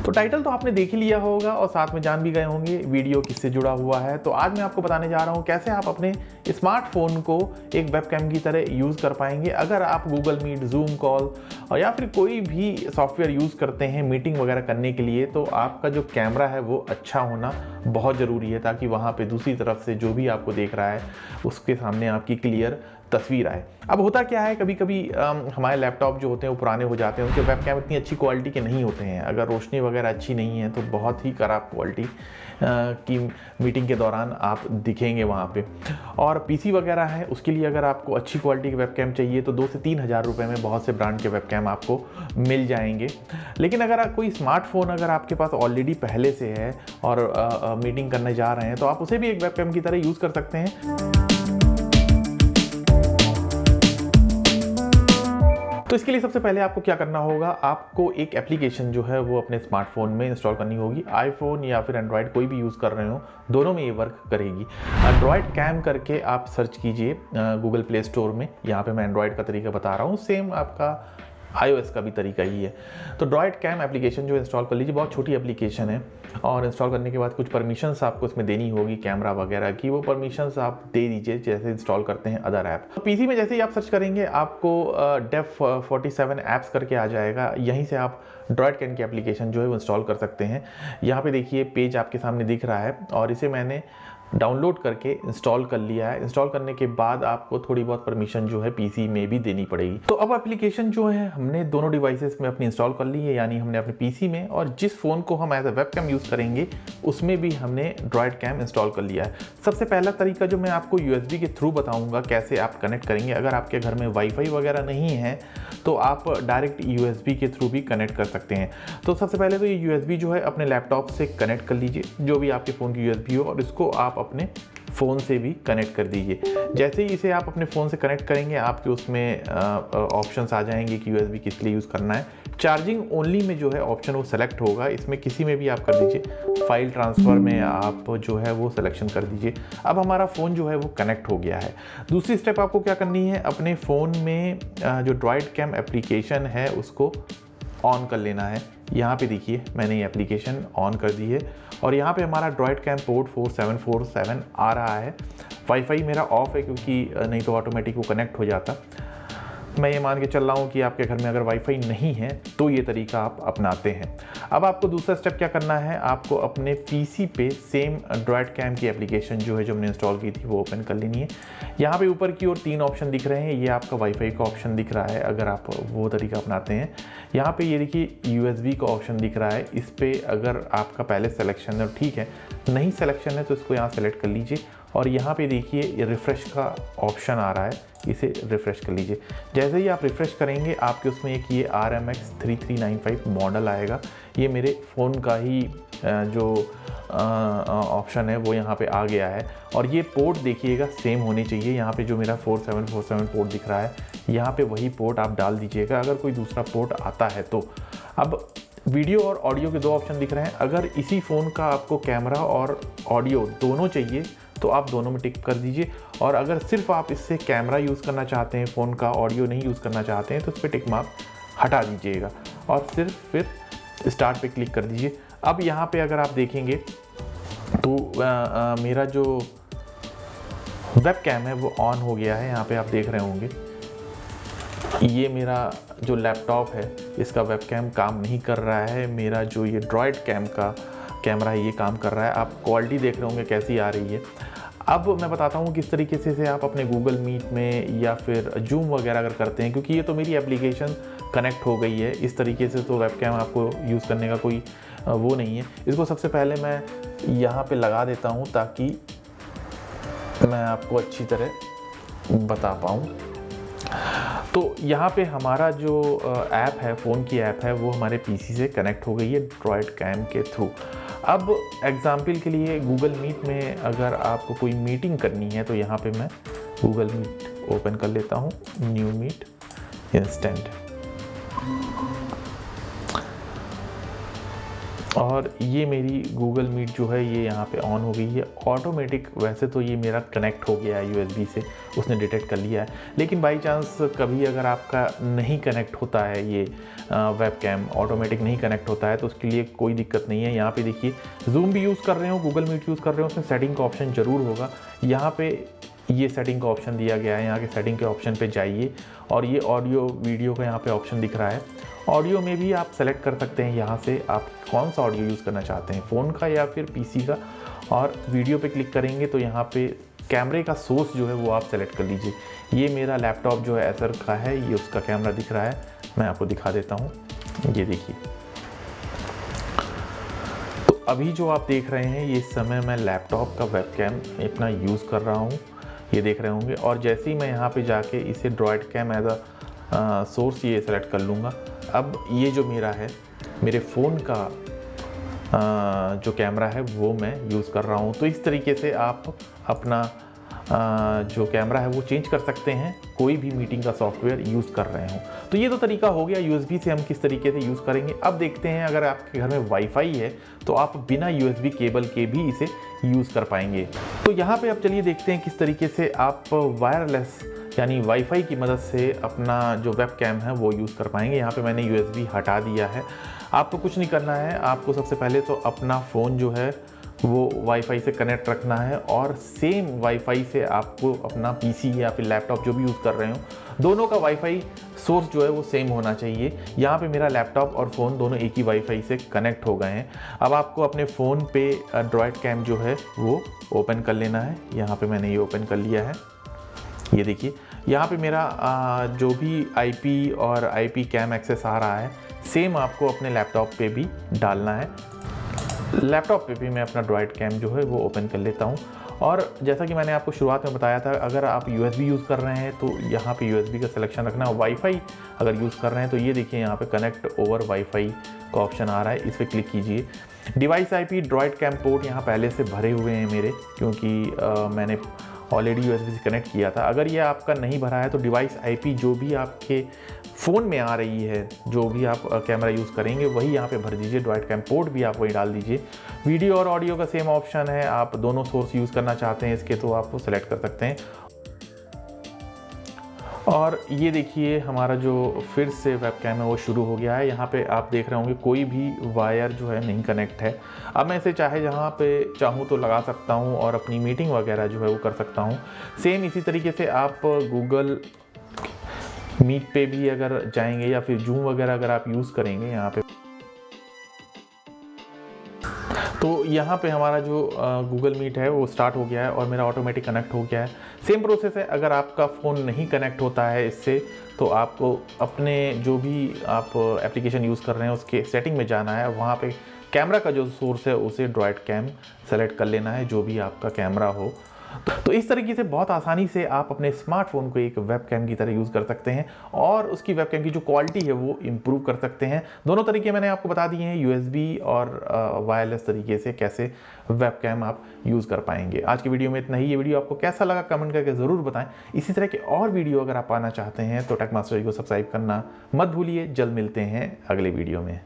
तो टाइटल तो आपने देख ही लिया होगा और साथ में जान भी गए होंगे वीडियो किससे जुड़ा हुआ है। तो आज मैं आपको बताने जा रहा हूँ कैसे आप अपने स्मार्टफोन को एक वेबकैम की तरह यूज़ कर पाएंगे। अगर आप गूगल मीट, जूम कॉल और या फिर कोई भी सॉफ्टवेयर यूज़ करते हैं मीटिंग वगैरह करने के लिए, तो आपका जो कैमरा है वो अच्छा होना बहुत ज़रूरी है, ताकि वहाँ पे दूसरी तरफ से जो भी आपको देख रहा है उसके सामने आपकी क्लियर तस्वीर आए। अब होता क्या है, कभी कभी हमारे लैपटॉप जो होते हैं वो पुराने हो जाते हैं, उनके वेबकैम इतनी अच्छी क्वालिटी के नहीं होते हैं। अगर रोशनी वगैरह अच्छी नहीं है तो बहुत ही खराब क्वालिटी की मीटिंग के दौरान आप दिखेंगे वहाँ पे। और पीसी वगैरह है, उसके लिए अगर आपको अच्छी क्वालिटी के वेबकैम चाहिए तो 2 से 3 हज़ार रुपये में बहुत से ब्रांड के वेबकैम आपको मिल जाएंगे। लेकिन अगर कोई स्मार्टफोन अगर आपके पास ऑलरेडी पहले से है और मीटिंग करने जा रहे हैं, तो आप उसे भी एक वेबकैम की तरह यूज़ कर सकते हैं। तो इसके लिए सबसे पहले आपको क्या करना होगा, आपको एक एप्लीकेशन जो है वो अपने स्मार्टफोन में इंस्टॉल करनी होगी। आईफोन या फिर एंड्रॉयड कोई भी यूज़ कर रहे हो, दोनों में ये वर्क करेगी। एंड्रॉयड कैम करके आप सर्च कीजिए गूगल प्ले स्टोर में। यहाँ पे मैं एंड्रॉयड का तरीका बता रहा हूँ, सेम आपका iOS का भी तरीका ही है। तो ड्रॉइड कैम एप्लीकेशन जो इंस्टॉल कर लीजिए, बहुत छोटी एप्लीकेशन है। और इंस्टॉल करने के बाद कुछ परमिशंस आपको इसमें देनी होगी कैमरा वगैरह की, वो परमिशंस आप दे दीजिए जैसे इंस्टॉल करते हैं अदर ऐप। तो पीसी में जैसे ही आप सर्च करेंगे आपको डेफ 47 ऐप्स करके आ जाएगा। यहीं से आप ड्रॉइड कैम की एप्लीकेशन जो है वो इंस्टॉल कर सकते हैं। यहाँ पे देखिए पेज आपके सामने दिख रहा है और इसे मैंने डाउनलोड करके इंस्टॉल कर लिया है। इंस्टॉल करने के बाद आपको थोड़ी बहुत परमिशन जो है पीसी में भी देनी पड़ेगी। तो अब एप्लीकेशन जो है हमने दोनों डिवाइसेस में अपनी इंस्टॉल कर ली है, यानी हमने अपने पीसी में और जिस फ़ोन को हम एज ए वेबकैम यूज़ करेंगे उसमें भी हमने ड्रॉइड कैम इंस्टॉल कर लिया है। सबसे पहला तरीका जो मैं आपको यूएसबी के थ्रू बताऊँगा कैसे आप कनेक्ट करेंगे। अगर आपके घर में वाईफाई वगैरह नहीं है तो आप डायरेक्ट यूएसबी के थ्रू भी कनेक्ट कर सकते हैं। तो सबसे पहले तो ये यूएसबी जो है अपने लैपटॉप से कनेक्ट कर लीजिए, जो भी आपके फ़ोन की यूएसबी हो, और इसको आप अपने फ़ोन से भी कनेक्ट कर दीजिए। जैसे ही इसे आप अपने फ़ोन से कनेक्ट करेंगे आपके उसमें ऑप्शंस आ जाएंगे कि यूएसबी किस लिए यूज़ करना है। चार्जिंग ओनली में जो है ऑप्शन वो सेलेक्ट होगा, इसमें किसी में भी आप कर दीजिए। फाइल ट्रांसफ़र में आप जो है वो सिलेक्शन कर दीजिए। अब हमारा फ़ोन जो है वो कनेक्ट हो गया है। दूसरी स्टेप आपको क्या करनी है, अपने फ़ोन में जो ड्रॉइड कैम एप्लीकेशन है उसको ऑन कर लेना है। यहाँ पे देखिए मैंने ये एप्लीकेशन ऑन कर दी है और यहाँ पे हमारा ड्रॉइड कैम पोर्ट 4747 आ रहा है। वाईफाई मेरा ऑफ है क्योंकि नहीं तो ऑटोमेटिक वो कनेक्ट हो जाता। मैं ये मान के चल रहा हूँ कि आपके घर में अगर वाईफाई नहीं है तो ये तरीका आप अपनाते हैं। अब आपको दूसरा स्टेप क्या करना है, आपको अपने पीसी पे सेम ड्रॉइड कैम की एप्लीकेशन जो है जो हमने इंस्टॉल की थी वो ओपन कर लेनी है। यहाँ पे ऊपर की ओर 3 ऑप्शन दिख रहे हैं, ये आपका वाईफाई का ऑप्शन दिख रहा है अगर आप वो तरीका अपनाते हैं। यहाँ पे ये देखिए यूएसबी का ऑप्शन दिख रहा है, इस पर अगर आपका पहले सेलेक्शन है ठीक है, नहीं सेलेक्शन है तो इसको यहाँ सेलेक्ट कर लीजिए। और यहाँ पे देखिए ये रिफ़्रेश का ऑप्शन आ रहा है, इसे रिफ़्रेश कर लीजिए। जैसे ही आप रिफ़्रेश करेंगे आपके उसमें एक ये RMX 3395 मॉडल आएगा। ये मेरे फ़ोन का ही जो ऑप्शन है वो यहाँ पे आ गया है। और ये पोर्ट देखिएगा सेम होने चाहिए। यहाँ पे जो मेरा 4747 पोर्ट दिख रहा है यहाँ पे वही पोर्ट आप डाल दीजिएगा, अगर कोई दूसरा पोर्ट आता है तो। अब वीडियो और ऑडियो के 2 ऑप्शन दिख रहे हैं। अगर इसी फ़ोन का आपको कैमरा और ऑडियो दोनों चाहिए तो आप दोनों में टिक कर दीजिए। और अगर सिर्फ आप इससे कैमरा यूज़ करना चाहते हैं, फ़ोन का ऑडियो नहीं यूज़ करना चाहते हैं, तो इस पर टिक मार्क हटा दीजिएगा और सिर्फ फिर स्टार्ट पे क्लिक कर दीजिए। अब यहाँ पे अगर आप देखेंगे तो मेरा जो वेब कैम है वो ऑन हो गया है। यहाँ पे आप देख रहे होंगे ये मेरा जो लैपटॉप है इसका वेब कैम काम नहीं कर रहा है, मेरा जो ये ड्रॉइड कैम का कैमरा है ये काम कर रहा है। आप क्वालिटी देख रहे होंगे कैसी आ रही है। अब मैं बताता हूँ किस तरीके से आप अपने गूगल मीट में या फिर जूम वगैरह अगर करते हैं, क्योंकि ये तो मेरी एप्लीकेशन कनेक्ट हो गई है। इस तरीके से तो वेबकैम आपको यूज़ करने का कोई वो नहीं है। इसको सबसे पहले मैं यहाँ पे लगा देता हूँ ताकि मैं आपको अच्छी तरह बता पाऊँ। तो यहाँ पे हमारा जो ऐप है, फ़ोन की ऐप है, वो हमारे पीसी से कनेक्ट हो गई है ड्रॉइड कैम के थ्रू। अब एग्जाम्पल के लिए गूगल मीट में अगर आपको कोई मीटिंग करनी है तो यहाँ पे मैं गूगल मीट ओपन कर लेता हूँ, न्यू मीट इंस्टेंट। और ये मेरी गूगल मीट जो है ये यहाँ पे ऑन हो गई है ऑटोमेटिक। वैसे तो ये मेरा कनेक्ट हो गया है यूएसबी से, उसने डिटेक्ट कर लिया है, लेकिन बाई चांस कभी अगर आपका नहीं कनेक्ट होता है ये वेबकैम ऑटोमेटिक नहीं कनेक्ट होता है तो उसके लिए कोई दिक्कत नहीं है। यहाँ पे देखिए जूम भी यूज़ कर रहे हो, गूगल मीट यूज़ कर रहे हो, उसमें सेटिंग का ऑप्शन ज़रूर होगा। यहाँ पे ये सेटिंग का ऑप्शन दिया गया है, यहाँ के सेटिंग के ऑप्शन पे जाइए और ये ऑडियो वीडियो का यहाँ पे ऑप्शन दिख रहा है। ऑडियो में भी आप सेलेक्ट कर सकते हैं यहाँ से आप कौन सा ऑडियो यूज़ करना चाहते हैं, फ़ोन का या फिर पीसी का। और वीडियो पे क्लिक करेंगे तो यहाँ पे कैमरे का सोर्स जो है वो आप सेलेक्ट कर लीजिए। ये मेरा लैपटॉप जो है एसर का है, ये उसका कैमरा दिख रहा है, मैं आपको दिखा देता हूँ। ये देखिए, तो अभी जो आप देख रहे हैं ये इस समय मैं लैपटॉप का वेबकैम अपना यूज़ कर रहा हूँ, ये देख रहे होंगे। और जैसे ही मैं यहाँ पे जाके इसे DroidCam as a source ये सेलेक्ट कर लूँगा, अब ये जो मेरा है मेरे फ़ोन का जो कैमरा है वो मैं यूज़ कर रहा हूँ। तो इस तरीके से आप अपना जो कैमरा है वो चेंज कर सकते हैं कोई भी मीटिंग का सॉफ्टवेयर यूज़ कर रहे हो। तो ये तो तरीका हो गया यूएसबी से हम किस तरीके से यूज़ करेंगे। अब देखते हैं अगर आपके घर में वाईफाई है तो आप बिना यूएसबी केबल के भी इसे यूज़ कर पाएंगे। तो यहाँ पे अब चलिए देखते हैं किस तरीके से आप वायरलेस यानी वाईफाई की मदद से अपना जो वेबकैम है वो यूज़ कर पाएंगे। यहाँ पे मैंने यूएसबी हटा दिया है। आपको कुछ नहीं करना है, आपको सबसे पहले तो अपना फ़ोन जो है वो वाईफाई से कनेक्ट रखना है और सेम वाईफाई से आपको अपना पीसी या फिर लैपटॉप जो भी यूज़ कर रहे हो दोनों का वाईफाई सोर्स जो है वो सेम होना चाहिए। यहाँ पे मेरा लैपटॉप और फ़ोन दोनों एक ही वाईफाई से कनेक्ट हो गए हैं। अब आपको अपने फ़ोन पे ड्रॉइड कैम जो है वो ओपन कर लेना है। यहाँ पे मैंने ये ओपन कर लिया है। ये देखिए यहाँ पे मेरा जो भी आईपी और आईपी कैम एक्सेस आ रहा है सेम आपको अपने लैपटॉप पे भी डालना है। लैपटॉप पे भी मैं अपना ड्रॉइड कैम जो है वो ओपन कर लेता हूँ। और जैसा कि मैंने आपको शुरुआत में बताया था, अगर आप यूएसबी यूज़ कर रहे हैं तो यहाँ पे यूएसबी का सिलेक्शन रखना है। वाईफाई अगर यूज़ कर रहे हैं तो ये देखिए यहाँ पे कनेक्ट ओवर वाईफाई का ऑप्शन आ रहा है, इस पर क्लिक कीजिए। Device IP DroidCam port यहाँ पहले से भरे हुए हैं मेरे, क्योंकि मैंने ऑलरेडी यूएसबी से कनेक्ट किया था। अगर ये आपका नहीं भरा है तो डिवाइस आईपी जो भी आपके फ़ोन में आ रही है, जो भी आप कैमरा यूज़ करेंगे वही यहाँ पे भर दीजिए। ड्रॉइड कैम पोर्ट भी आप वही डाल दीजिए। वीडियो और ऑडियो का सेम ऑप्शन है, आप दोनों सोर्स यूज़ करना चाहते हैं इसके तो आप सेलेक्ट कर सकते हैं। और ये देखिए हमारा जो फिर से वेबकैम है वो शुरू हो गया है। यहाँ पे आप देख रहे होंगे कोई भी वायर जो है नहीं कनेक्ट है। अब मैं इसे चाहे जहाँ पे चाहूँ तो लगा सकता हूँ और अपनी मीटिंग वगैरह जो है वो कर सकता हूँ। सेम इसी तरीके से आप गूगल मीट पे भी अगर जाएंगे या फिर जूम वगैरह अगर आप यूज़ करेंगे यहाँ पे, तो यहाँ पे हमारा जो गूगल मीट है वो स्टार्ट हो गया है और मेरा ऑटोमेटिक कनेक्ट हो गया है। सेम प्रोसेस है, अगर आपका फ़ोन नहीं कनेक्ट होता है इससे तो आपको अपने जो भी आप एप्लीकेशन यूज़ कर रहे हैं उसके सेटिंग में जाना है। वहाँ पे कैमरा का जो सोर्स है उसे ड्रॉइड कैम सेलेक्ट कर लेना है, जो भी आपका कैमरा हो। तो इस तरीके से बहुत आसानी से आप अपने स्मार्टफोन को एक वेबकैम की तरह यूज़ कर सकते हैं और उसकी वेबकैम की जो क्वालिटी है वो इम्प्रूव कर सकते हैं। दोनों तरीके मैंने आपको बता दिए हैं, यूएसबी और वायरलेस तरीके से कैसे वेबकैम आप यूज़ कर पाएंगे। आज की वीडियो में इतना ही। ये वीडियो आपको कैसा लगा कमेंट करके ज़रूर बताएं। इसी तरह के और वीडियो अगर आप पाना चाहते हैं तो टेक मास्टर को सब्सक्राइब करना मत भूलिए। जल्द मिलते हैं अगले वीडियो में।